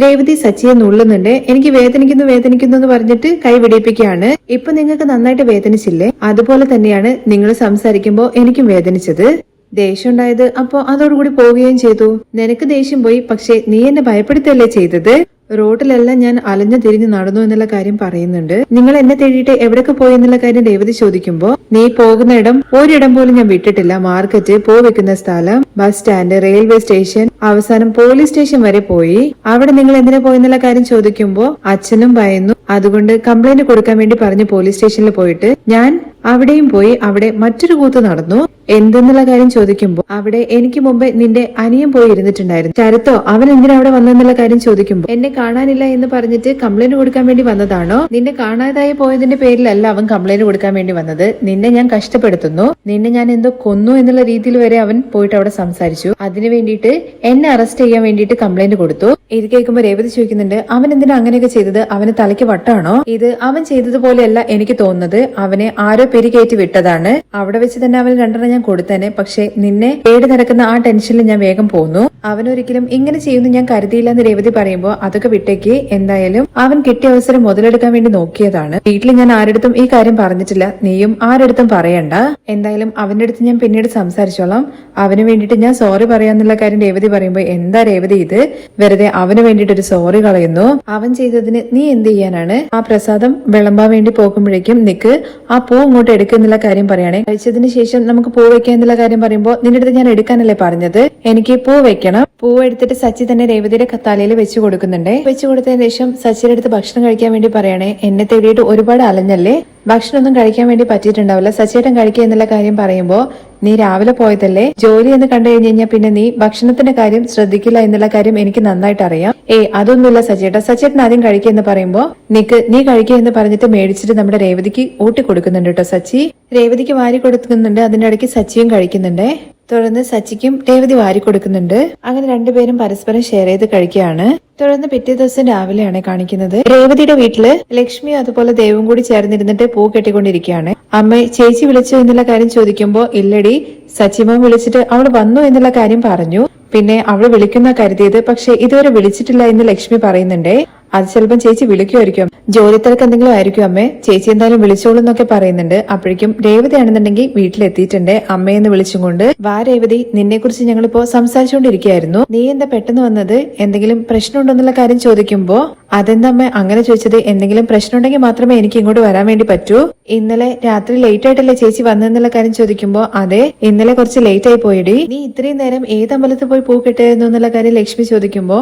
രേവതി സച്ചിയെ നുള്ളുന്നുണ്ട്. എനിക്ക് വേദനിക്കുന്നു എന്ന് പറഞ്ഞിട്ട് കൈ വെടിയിപ്പിക്കുകയാണ്. ഇപ്പൊ നിങ്ങൾക്ക് നന്നായിട്ട് വേദനിച്ചില്ലേ? അതുപോലെ തന്നെയാണ് നിങ്ങൾ സംസാരിക്കുമ്പോ എനിക്കും വേദനിച്ചത്. ദേഷ്യം ഉണ്ടായത് അപ്പൊ അതോടുകൂടി പോവുകയും ചെയ്തു. നിനക്ക് ദേഷ്യം പോയി, പക്ഷെ നീ എന്നെ ഭയപ്പെടുത്തല്ലേ ചെയ്തത്? റോഡിലെല്ലാം ഞാൻ അലഞ്ഞു തിരിഞ്ഞു നടന്നു എന്നുള്ള കാര്യം പറയുന്നുണ്ട്. നിങ്ങൾ എന്നെ തേടിയിട്ട് എവിടൊക്കെ പോയി എന്നുള്ള കാര്യം രേവതി ചോദിക്കുമ്പോ നീ പോകുന്ന ഇടം ഒരിടം പോലും ഞാൻ വിട്ടിട്ടില്ല. മാർക്കറ്റ്, പൂ വെക്കുന്ന സ്ഥലം, ബസ് സ്റ്റാൻഡ്, റെയിൽവേ സ്റ്റേഷൻ, അവസാനം പോലീസ് സ്റ്റേഷൻ വരെ പോയി. അവിടെ നിങ്ങൾ എന്തിനാ പോയെന്നുള്ള കാര്യം ചോദിക്കുമ്പോ അച്ഛനും ഭയന്നു. അതുകൊണ്ട് കംപ്ലൈന്റ് കൊടുക്കാൻ വേണ്ടി പറഞ്ഞു പോലീസ് സ്റ്റേഷനിൽ പോയിട്ട് ഞാൻ അവിടെയും പോയി. അവിടെ മറ്റൊരു കൂത്ത് നടന്നു. എന്തെന്നുള്ള കാര്യം ചോദിക്കുമ്പോ അവിടെ എനിക്ക് മുമ്പേ നിന്റെ അനിയൻ പോയി ഇരുന്നിട്ടുണ്ടായിരുന്നു. ചരത്തോ, അവൻ എന്തിനാ അവിടെ വന്നെന്നുള്ള കാര്യം ചോദിക്കുമ്പോ എന്നെ കാണാനില്ല എന്ന് പറഞ്ഞിട്ട് കംപ്ലൈന്റ് കൊടുക്കാൻ വേണ്ടി വന്നതാണോ? നിന്നെ കാണാതായി പോയതിന്റെ പേരിലല്ല അവൻ കംപ്ലൈന്റ് കൊടുക്കാൻ വേണ്ടി വന്നത്. നിന്നെ ഞാൻ കഷ്ടപ്പെടുത്തുന്നു, നിന്നെ ഞാൻ എന്തോ കൊന്നു എന്നുള്ള രീതിയിൽ വരെ അവൻ പോയിട്ട് അവിടെ സംസാരിച്ചു. അതിനു വേണ്ടിയിട്ട് എന്നെ അറസ്റ്റ് ചെയ്യാൻ വേണ്ടിയിട്ട് കംപ്ലൈന്റ് കൊടുത്തു. ഇത് കേൾക്കുമ്പോ രേവതി ചോദിക്കുന്നുണ്ട്, അവൻ എന്തിനാ അങ്ങനെയൊക്കെ ചെയ്തത്? അവന് തലയ്ക്ക് വട്ടാണോ? ഇത് അവൻ ചെയ്തതുപോലെയല്ല എനിക്ക് തോന്നുന്നത്. അവനെ ആരോ പെരികയറ്റി വിട്ടതാണ്. അവിടെ വെച്ച് തന്നെ അവന് രണ്ടെണ്ണം ഞാൻ കൊടുത്തേനെ. പക്ഷെ നിന്നെ പേടി നടക്കുന്ന ആ ടെൻഷനിൽ ഞാൻ വേഗം പോന്നു. അവനൊരിക്കലും ഇങ്ങനെ ചെയ്യുന്നു ഞാൻ കരുതിയില്ല എന്ന് രേവതി പറയുമ്പോ അതൊക്കെ വിട്ടേക്ക്. എന്തായാലും അവൻ കിട്ടിയ അവസരം മുതലെടുക്കാൻ വേണ്ടി നോക്കിയതാണ്. വീട്ടിൽ ഞാൻ ആരടുത്തും ഈ കാര്യം പറഞ്ഞിട്ടില്ല, നീയും ആരടുത്തും പറയണ്ട. എന്തായാലും അവന്റെ അടുത്ത് ഞാൻ പിന്നീട് സംസാരിച്ചോളാം. അവന് വേണ്ടിട്ട് ഞാൻ സോറി പറയാന്നുള്ള കാര്യം രേവതി പറയുമ്പോ എന്താ രേവതി ഇത്? വെറുതെ അവന് വേണ്ടിട്ട് ഒരു സോറി കളയുന്നു. അവൻ ചെയ്തതിന് നീ എന്ത് ചെയ്യാനാണ്? ആ പ്രസാദം വിളമ്പാൻ വേണ്ടി പോകുമ്പോഴേക്കും നിക്ക് ആ പൂ ഇങ്ങോട്ട് എടുക്കുന്നുള്ള കാര്യം പറയണേ. കഴിച്ചതിന് ശേഷം നമുക്ക് പൂ വെക്കാൻ എന്നുള്ള കാര്യം പറയുമ്പോ നിന്റെ അടുത്ത് ഞാൻ എടുക്കാനല്ലേ പറഞ്ഞത്? എനിക്ക് പൂ വെക്കണം. പൂ എടുത്തിട്ട് സച്ചി തന്നെ രേവതിയുടെ കത്താലയിൽ വെച്ചു കൊടുക്കുന്നുണ്ട്. വെച്ചു കൊടുത്തതിന് ശേഷം സച്ചിയുടെ അടുത്ത് ഭക്ഷണം കഴിക്കാൻ വേണ്ടി പറയണേ. എന്നെ തേടിയിട്ട് ഒരുപാട് അലഞ്ഞല്ലേ, ഭക്ഷണമൊന്നും കഴിക്കാൻ വേണ്ടി പറ്റിയിട്ടുണ്ടാവില്ല, സച്ചേട്ടൻ കഴിക്കുക എന്നുള്ള കാര്യം പറയുമ്പോ നീ രാവിലെ പോയതല്ലേ, ജോലി എന്ന് കണ്ടു കഴിഞ്ഞു കഴിഞ്ഞാൽ പിന്നെ നീ ഭക്ഷണത്തിന്റെ കാര്യം ശ്രദ്ധിക്കില്ല എന്നുള്ള കാര്യം എനിക്ക് നന്നായിട്ട് അറിയാം. അതൊന്നുമില്ല സച്ചേട്ടൻ ആദ്യം കഴിക്കുക എന്ന് പറയുമ്പോ നീ കഴിക്കുക എന്ന് പറഞ്ഞിട്ട് മേടിച്ചിട്ട് നമ്മുടെ രേവതിക്ക് ഊട്ടി കൊടുക്കുന്നുണ്ട് കേട്ടോ സച്ചി. രേവതിക്ക് വാരി കൊടുക്കുന്നുണ്ട്, അതിന്റെ ഇടയ്ക്ക് സച്ചിയും കഴിക്കുന്നുണ്ട്. തുടർന്ന് സച്ചിക്കും രേവതി വാരി കൊടുക്കുന്നുണ്ട്. അങ്ങനെ രണ്ടുപേരും പരസ്പരം ഷെയർ ചെയ്ത് കഴിക്കുകയാണ്. തുടർന്ന് പിറ്റേ ദിവസം രാവിലെയാണ് കാണിക്കുന്നത്. രേവതിയുടെ വീട്ടില് ലക്ഷ്മി അതുപോലെ ദേവും കൂടി ചേർന്നിരുന്നിട്ട് പൂ കെട്ടിക്കൊണ്ടിരിക്കുകയാണ്. അമ്മ ചേച്ചി വിളിച്ചോ എന്നുള്ള കാര്യം ചോദിക്കുമ്പോ ഇല്ലടി, സച്ചിമോൻ വിളിച്ചിട്ട് അവൾ വന്നു എന്നുള്ള കാര്യം പറഞ്ഞു. പിന്നെ അവള് വിളിക്കുന്ന കരുതിയത്, പക്ഷെ ഇതുവരെ വിളിച്ചിട്ടില്ല എന്ന് ലക്ഷ്മി പറയുന്നുണ്ടേ. അത് ചിലപ്പം ചേച്ചി വിളിക്കുമായിരിക്കും, ജോലി തിരക്ക് എന്തെങ്കിലും ആയിരിക്കും അമ്മേ, ചേച്ചി എന്തായാലും വിളിച്ചോളൂ എന്നൊക്കെ പറയുന്നുണ്ട്. അപ്പോഴേക്കും രേവതി ആണെന്നുണ്ടെങ്കിൽ വീട്ടിലെത്തിയിട്ടുണ്ട്. അമ്മയെന്ന് വിളിച്ചും കൊണ്ട്, വാ രേവതി, നിന്നെ കുറിച്ച് ഞങ്ങളിപ്പോ സംസാരിച്ചുകൊണ്ടിരിക്കുകയായിരുന്നു, നീ എന്താ പെട്ടെന്ന് വന്നത്, എന്തെങ്കിലും പ്രശ്നമുണ്ടോ എന്നുള്ള കാര്യം ചോദിക്കുമ്പോ, അതെന്താ അമ്മ അങ്ങനെ ചോദിച്ചത്, എന്തെങ്കിലും പ്രശ്നമുണ്ടെങ്കിൽ മാത്രമേ എനിക്ക് ഇങ്ങോട്ട് വരാൻ വേണ്ടി പറ്റൂ, ഇന്നലെ രാത്രി ലേറ്റ് ആയിട്ടല്ലേ ചേച്ചി വന്നെന്നുള്ള കാര്യം ചോദിക്കുമ്പോ, അതെ ഇന്നലെ കുറച്ച് ലേറ്റ് ആയി പോയിടി, നീ ഇത്രയും നേരം ഏത് അമ്പലത്തിൽ പോയി പൂ കെട്ടായിരുന്നു എന്നുള്ള കാര്യം ലക്ഷ്മി ചോദിക്കുമ്പോ,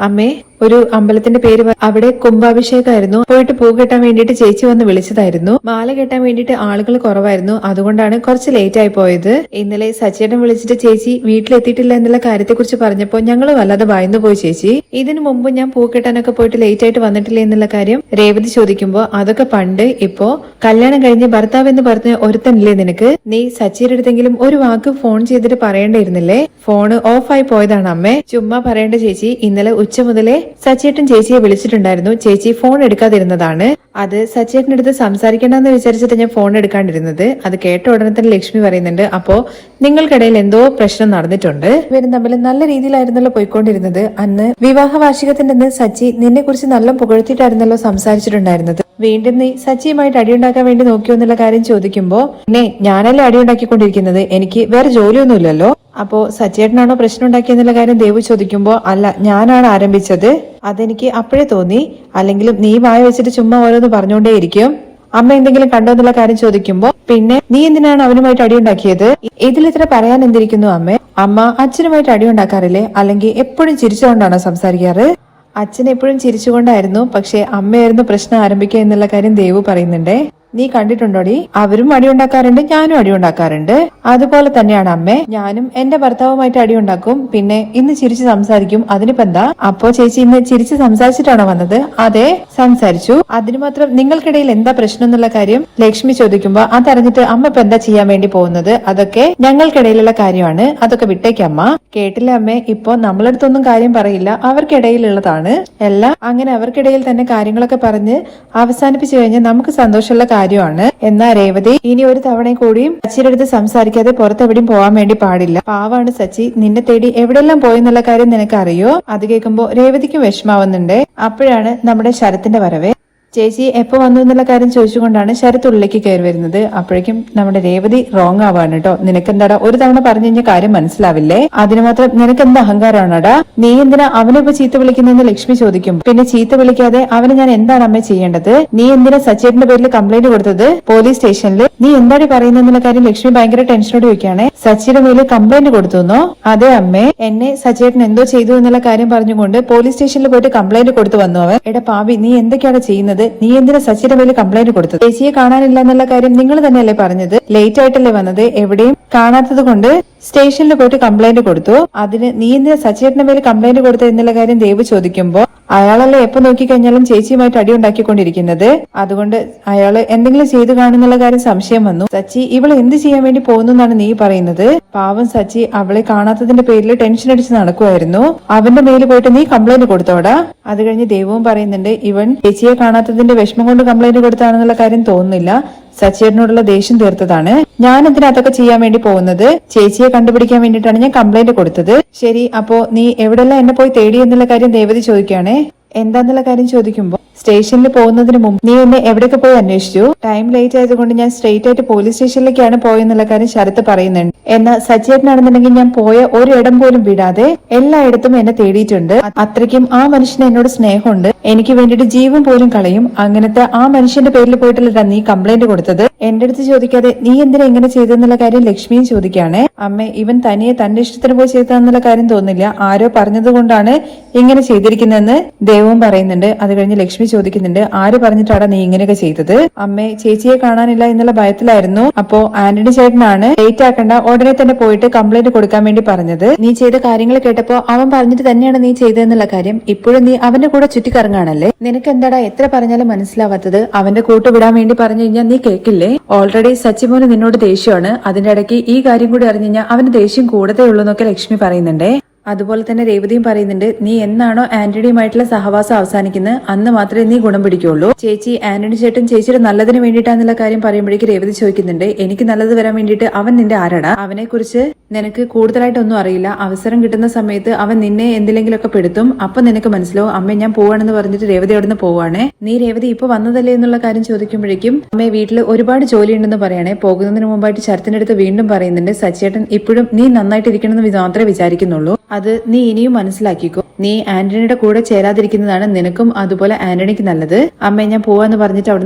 അമ്മേ ഒരു അമ്പലത്തിന്റെ പേര് അവിടെ കുംഭാഭിഷേകമായിരുന്നു, പോയിട്ട് പൂ കെട്ടാൻ വേണ്ടിയിട്ട് ചേച്ചി വന്ന് വിളിച്ചതായിരുന്നു, മാല കെട്ടാൻ വേണ്ടിയിട്ട് ആളുകൾ കുറവായിരുന്നു, അതുകൊണ്ടാണ് കുറച്ച് ലേറ്റ് ആയി പോയത്, ഇന്നലെ സച്ചേട്ടൻ വിളിച്ചിട്ട് ചേച്ചി വീട്ടിലെത്തിയിട്ടില്ല എന്നുള്ള കാര്യത്തെ കുറിച്ച് പറഞ്ഞപ്പോ ഞങ്ങൾ വല്ലാതെ ഭയന്നു പോയി ചേച്ചി, ഇതിനു മുമ്പ് ഞാൻ പൂ കെട്ടാനൊക്കെ പോയിട്ട് ലേറ്റ് ആയിട്ട് വന്നിട്ടില്ല എന്നുള്ള കാര്യം രേവതി ചോദിക്കുമ്പോ, അതൊക്കെ പണ്ട്, ഇപ്പോ കല്യാണം കഴിഞ്ഞ് ഭർത്താവ് എന്ന് പറഞ്ഞ് ഒരുത്തനില്ലേ നിനക്ക്, നീ സച്ചിയുടെ അടുത്തെങ്കിലും ഒരു വാക്ക് ഫോൺ ചെയ്തിട്ട് പറയേണ്ടിയിരുന്നില്ലേ, ഫോണ് ഓഫായി പോയതാണ് അമ്മേ, ചുമ്മാ പറയേണ്ട ചേച്ചി, ഇന്നലെ ഉച്ച മുതലേ സച്ചേട്ടൻ ചേച്ചിയെ വിളിച്ചിട്ടുണ്ടായിരുന്നു, ചേച്ചി ഫോൺ എടുക്കാതിരുന്നതാണ്, അത് സച്ചേട്ടന്റെ അടുത്ത് സംസാരിക്കണ്ടെന്ന് വിചാരിച്ചിട്ട് ഞാൻ ഫോൺ എടുക്കാണ്ടിരുന്നത്, അത് കേട്ട ഉടനെ തന്നെ ലക്ഷ്മി പറയുന്നുണ്ട്, അപ്പോ നിങ്ങൾക്കിടയിൽ എന്തോ പ്രശ്നം നടന്നിട്ടുണ്ട്, ഇവരും തമ്മിൽ നല്ല രീതിയിലായിരുന്നല്ലോ പോയിക്കൊണ്ടിരുന്നത്, അന്ന് വിവാഹ വാർഷികത്തിന്റെ അന്ന് സച്ചി നിന്നെ കുറിച്ച് നല്ല പുകഴ്ത്തിയിട്ടായിരുന്നല്ലോ സംസാരിച്ചിട്ടുണ്ടായിരുന്നത്, വീണ്ടും നീ സച്ചിയുമായിട്ട് അടിയുണ്ടാക്കാൻ വേണ്ടി നോക്കിയോ എന്നുള്ള കാര്യം ചോദിക്കുമ്പോ, പിന്നെ ഞാനല്ലേ അടിയുണ്ടാക്കിക്കൊണ്ടിരിക്കുന്നത്, എനിക്ക് വേറെ ജോലിയൊന്നുമില്ലല്ലോ, അപ്പോ സച്ചേട്ടനാണോ പ്രശ്നം ഉണ്ടാക്കിയെന്നുള്ള കാര്യം ദേവു ചോദിക്കുമ്പോ, അല്ല ഞാനാണ് ആരംഭിച്ചത്, അതെനിക്ക് അപ്പോഴേ തോന്നി, അല്ലെങ്കിലും നീ വായ വെച്ചിട്ട് ചുമ്മാ ഓരോന്ന് പറഞ്ഞുകൊണ്ടേയിരിക്കും, അമ്മ എന്തെങ്കിലും കണ്ടോ എന്നുള്ള കാര്യം ചോദിക്കുമ്പോ, പിന്നെ നീ എന്തിനാണ് അവനുമായിട്ട് അടിയുണ്ടാക്കിയത്, ഇതിൽ ഇത്ര പറയാൻ എന്തിരിക്കുന്നു അമ്മേ, അമ്മ അച്ഛനുമായിട്ട് അടിയുണ്ടാക്കാറില്ലേ, അല്ലെങ്കിൽ എപ്പോഴും ചിരിച്ചുകൊണ്ടാണോ സംസാരിക്കാറ്, അച്ഛൻ എപ്പോഴും ചിരിച്ചുകൊണ്ടായിരുന്നു, പക്ഷെ അമ്മയായിരുന്നു പ്രശ്നം ആരംഭിക്കുക എന്നുള്ള കാര്യം ദേവു പറയുന്നുണ്ടേ, നീ കണ്ടിട്ടുണ്ടോടി, അവരും അടിയുണ്ടാക്കാറുണ്ട്, ഞാനും അടിയുണ്ടാക്കാറുണ്ട്, അതുപോലെ തന്നെയാണ് അമ്മേ, ഞാനും എന്റെ ഭർത്താവുമായിട്ട് അടിയുണ്ടാക്കും, പിന്നെ ഇന്ന് ചിരിച്ച് സംസാരിക്കും, അതിനിപ്പോ എന്താ, അപ്പോ ചേച്ചി ഇന്ന് ചിരിച്ച് സംസാരിച്ചിട്ടാണോ വന്നത്, അതെ സംസാരിച്ചു, അതിന് മാത്രം നിങ്ങൾക്കിടയിൽ എന്താ പ്രശ്നം എന്നുള്ള കാര്യം ലക്ഷ്മി ചോദിക്കുമ്പോ, അതറിഞ്ഞിട്ട് അമ്മ ഇപ്പൊ എന്താ ചെയ്യാൻ വേണ്ടി പോകുന്നത്, അതൊക്കെ ഞങ്ങൾക്കിടയിലുള്ള കാര്യമാണ്, അതൊക്കെ വിട്ടേക്കമ്മ, കേട്ടില്ല അമ്മേ, ഇപ്പൊ നമ്മളടുത്തൊന്നും കാര്യം പറയില്ല, അവർക്കിടയിലുള്ളതാണ് എല്ലാം, അങ്ങനെ അവർക്കിടയിൽ തന്നെ കാര്യങ്ങളൊക്കെ പറഞ്ഞ് അവസാനിപ്പിച്ചു കഴിഞ്ഞാൽ നമുക്ക് സന്തോഷമുള്ള കാര്യമാണ്, എന്നാ രേവതി ഇനി ഒരു തവണ കൂടിയും സച്ചിയുടെ അടുത്ത് സംസാരിക്കാതെ പുറത്തെവിടെയും പോവാൻ വേണ്ടി പാടില്ല, പാവാണ് സച്ചി, നിന്നെ തേടി എവിടെയെല്ലാം പോയെന്നുള്ള കാര്യം നിനക്ക് അറിയോ, അത് കേൾക്കുമ്പോ രേവതിക്കും വിഷമാവുന്നുണ്ട്. അപ്പോഴാണ് നമ്മുടെ ശരത്തിന്റെ വരവ്, ചേച്ചി എപ്പോ വന്നു എന്നുള്ള കാര്യം ചോദിച്ചുകൊണ്ടാണ് ശരത്ത് ഉള്ളിലേക്ക് കയറി വരുന്നത്. അപ്പോഴേക്കും നമ്മുടെ രേവതി റോങ് ആവാണ് കേട്ടോ, നിനക്കെന്താടാ ഒരു തവണ പറഞ്ഞു കഴിഞ്ഞ കാര്യം മനസ്സിലാവില്ലേ, അതിന് മാത്രം നിനക്ക് എന്താ അഹങ്കാരമാണോടാ, നീ എന്തിനാ അവനിപ്പോ ചീത്ത വിളിക്കുന്നതെന്ന് ലക്ഷ്മി ചോദിക്കും, പിന്നെ ചീത്ത വിളിക്കാതെ അവന് ഞാൻ എന്താണ് അമ്മ ചെയ്യേണ്ടത്, നീ എന്തിനാ സച്ചേട്ടന്റെ പേരിൽ കംപ്ലൈന്റ് കൊടുത്തത് പോലീസ് സ്റ്റേഷനിൽ, നീ എന്താണ് പറയുന്നതെന്നുള്ള കാര്യം ലക്ഷ്മി ഭയങ്കര ടെൻഷനോട് ചോദിക്കുകയാണ്, സച്ചിയുടെ മേലിൽ കംപ്ലൈന്റ് കൊടുത്തുന്നോ, അതെ അമ്മേ, എന്നെ സച്ചേട്ടൻ എന്തോ ചെയ്തു എന്നുള്ള കാര്യം പറഞ്ഞുകൊണ്ട് പോലീസ് സ്റ്റേഷനിൽ പോയിട്ട് കംപ്ലൈന്റ് കൊടുത്തു വന്നു അവൻ, എടാ പാവി നീ എന്തൊക്കെയാണ് ചെയ്യുന്നത്, നീ എന്തിനാ സച്ചിയുടെ മേലിൽ കംപ്ലൈന്റ് കൊടുത്തത്, ചേച്ചിയെ കാണാനില്ല എന്നുള്ള കാര്യം നിങ്ങൾ തന്നെയല്ലേ പറഞ്ഞത്, ലേറ്റ് ആയിട്ടല്ലേ വന്നത്, എവിടെയും കാണാത്തത് കൊണ്ട് സ്റ്റേഷനിൽ പോയിട്ട് കംപ്ലൈന്റ് കൊടുത്തു, അതിന് നീ എന്തിനാ സച്ചേട്ടന്റെ മേലിൽ കംപ്ലൈന്റ് കൊടുത്തത് എന്നുള്ള കാര്യം ദേവ് ചോദിക്കുമ്പോ, അയാളല്ലേ എപ്പോ നോക്കിക്കഴിഞ്ഞാലും ചേച്ചിയുമായിട്ട് അടി ഉണ്ടാക്കിക്കൊണ്ടിരിക്കുന്നത്, അതുകൊണ്ട് അയാള് എന്തെങ്കിലും ചെയ്തു കാണുന്നുള്ള കാര്യം സംശയം വന്നു, സച്ചി ഇവള് എന്ത് ചെയ്യാൻ വേണ്ടി പോകുന്നു എന്നാണ് നീ പറയുന്നത്, പാവം സച്ചി അവളെ കാണാത്തതിന്റെ പേരിൽ ടെൻഷൻ അടിച്ച് നടക്കുമായിരുന്നു, അവന്റെ മേലിൽ പോയിട്ട് നീ കംപ്ലൈന്റ് കൊടുത്തോടാ, അത് കഴിഞ്ഞ് ദേവവും പറയുന്നുണ്ട്, ഇവൻ ചേച്ചിയെ കാണാത്തതിന്റെ വിഷമം കൊണ്ട് കംപ്ലൈന്റ് കൊടുത്താണെന്നുള്ള കാര്യം തോന്നുന്നില്ല, സച്ചേട്ടനോടുള്ള ദേഷ്യം തീർത്തതാണ്, ഞാൻ എന്തിനാ അതൊക്കെ ചെയ്യാൻ വേണ്ടി പോകുന്നത്, ചേച്ചിയെ കണ്ടുപിടിക്കാൻ വേണ്ടിയിട്ടാണ് ഞാൻ കംപ്ലൈന്റ് കൊടുത്തത്, ശരി അപ്പോ നീ എവിടെല്ലാം എന്നെ പോയി തേടി എന്നുള്ള കാര്യം ദേവതി ചോദിക്കുകയാണേ, എന്താന്നുള്ള കാര്യം ചോദിക്കുമ്പോ, സ്റ്റേഷനിൽ പോകുന്നതിന് മുമ്പ് നീ എന്നെ എവിടെയൊക്കെ പോയി അന്വേഷിച്ചു, ടൈം ലേറ്റ് ആയതുകൊണ്ട് ഞാൻ സ്ട്രെയിറ്റ് ആയിട്ട് പോലീസ് സ്റ്റേഷനിലേക്കാണ് പോയെന്നുള്ള കാര്യം ശരത്ത് പറയുന്നുണ്ട്, എന്നാൽ സച്ചേട്ടനാണെന്നുണ്ടെങ്കിൽ ഞാൻ പോയ ഒരിടം പോലും വിടാതെ എല്ലായിടത്തും എന്നെ തേടിയിട്ടുണ്ട്, അത്രയ്ക്കും ആ മനുഷ്യന് എന്നോട് സ്നേഹമുണ്ട്, എനിക്ക് വേണ്ടിയിട്ട് ജീവൻ പോലും കളയും, അങ്ങനത്തെ ആ മനുഷ്യന്റെ പേരിൽ പോയിട്ടല്ല നീ കംപ്ലൈന്റ് കൊടുത്തത്, എന്റെ അടുത്ത് ചോദിക്കാതെ നീ എന്തിനാ ഇങ്ങനെ ചെയ്തെന്നുള്ള കാര്യം ലക്ഷ്മിയും ചോദിക്കുകയാണ്, അമ്മ ഇവൻ തനിയെ തന്റെ ഇഷ്ടത്തിന് പോയി ചെയ്തതെന്നുള്ള കാര്യം തോന്നില്ല, ആരോ പറഞ്ഞത് കൊണ്ടാണ് ഇങ്ങനെ ചെയ്തിരിക്കുന്നതെന്ന് ദേവവും പറയുന്നുണ്ട്. അത് കഴിഞ്ഞ് ലക്ഷ്മി ചോദിക്കുന്നുണ്ട്, ആര് പറഞ്ഞിട്ടാണ് നീ ഇങ്ങനെയൊക്കെ ചെയ്തത്, അമ്മേ ചേച്ചിയെ കാണാനില്ല എന്നുള്ള ഭയത്തിലായിരുന്നു, അപ്പോ ആന്റണി ചേട്ടനാണ് ലേറ്റ് ആക്കണ്ട ഉടനെ തന്നെ പോയിട്ട് കംപ്ലൈന്റ് കൊടുക്കാൻ വേണ്ടി പറഞ്ഞത്, നീ ചെയ്ത കാര്യങ്ങൾ കേട്ടപ്പോ അവൻ പറഞ്ഞിട്ട് തന്നെയാണ് നീ ചെയ്തതെന്നുള്ള കാര്യം ഇപ്പോഴും നീ അവന്റെ കൂടെ ചുറ്റിക്കറങ്ങാണല്ലേ, നിനക്ക് എന്താടാ എത്ര പറഞ്ഞാലും മനസ്സിലാവാത്തത്, അവന്റെ കൂട്ട് വിടാൻ വേണ്ടി പറഞ്ഞു കഴിഞ്ഞാൽ നീ കേൾക്കില്ലേ, ഓൾറെഡി സച്ചിമോന് നിന്നോട് ദേഷ്യമാണ്, അതിന്റെ ഇടയ്ക്ക് ഈ കാര്യം കൂടി അറിഞ്ഞു കഴിഞ്ഞാൽ അവന് ദേഷ്യം കൂടതേ ഉള്ളൂ എന്നൊക്കെ ലക്ഷ്മി പറയുന്നുണ്ടേ. അതുപോലെ തന്നെ രേവതിയും പറയുന്നുണ്ട്, നീ എന്നാണോ ആന്റണിയുമായിട്ടുള്ള സഹവാസം അവസാനിക്കുന്നത് അന്ന് മാത്രമേ നീ ഗുണം പിടിക്കുള്ളൂ, ചേച്ചി ആന്റണി ചേട്ടൻ ചേച്ചിയുടെ നല്ലതിന് വേണ്ടിയിട്ടാന്നുള്ള കാര്യം പറയുമ്പോഴേക്ക് രേവതി ചോദിക്കുന്നുണ്ട്, എനിക്ക് നല്ലത് വരാൻ വേണ്ടിയിട്ട് അവൻ നിന്റെ ആരാടാ, അവനെ കുറിച്ച് നിനക്ക് കൂടുതലായിട്ടൊന്നും അറിയില്ല. അവസരം കിട്ടുന്ന സമയത്ത് അവൻ നിന്നെ എന്തിലെങ്കിലൊക്കെ പെടുത്തും. അപ്പൊ നിനക്ക് മനസ്സിലാവും അമ്മ ഞാൻ പോവാണെന്ന് പറഞ്ഞിട്ട് രേവതി അവിടെ നിന്ന് പോവാണേ. നീ രേവതി ഇപ്പൊ വന്നതല്ലേ എന്നുള്ള കാര്യം ചോദിക്കുമ്പോഴേക്കും അമ്മയെ വീട്ടിൽ ഒരുപാട് ജോലി ഉണ്ടെന്ന് പറയണേ. പോകുന്നതിന് മുമ്പായിട്ട് ശരത്തിന്റെ അടുത്ത് വീണ്ടും പറയുന്നുണ്ട്, സച്ചേട്ടൻ ഇപ്പോഴും നീ നന്നായിട്ടിരിക്കണമെന്ന് മാത്രമേ വിചാരിക്കുന്നുള്ളൂ. അത് നീ ഇനിയും മനസ്സിലാക്കിക്കോ. നീ ആന്റണിയുടെ കൂടെ ചേരാതിരിക്കുന്നതാണ് നിനക്കും അതുപോലെ ആന്റണിക്ക് നല്ലത്. അമ്മയെ ഞാൻ പോവാന്ന് പറഞ്ഞിട്ട് അവിടെ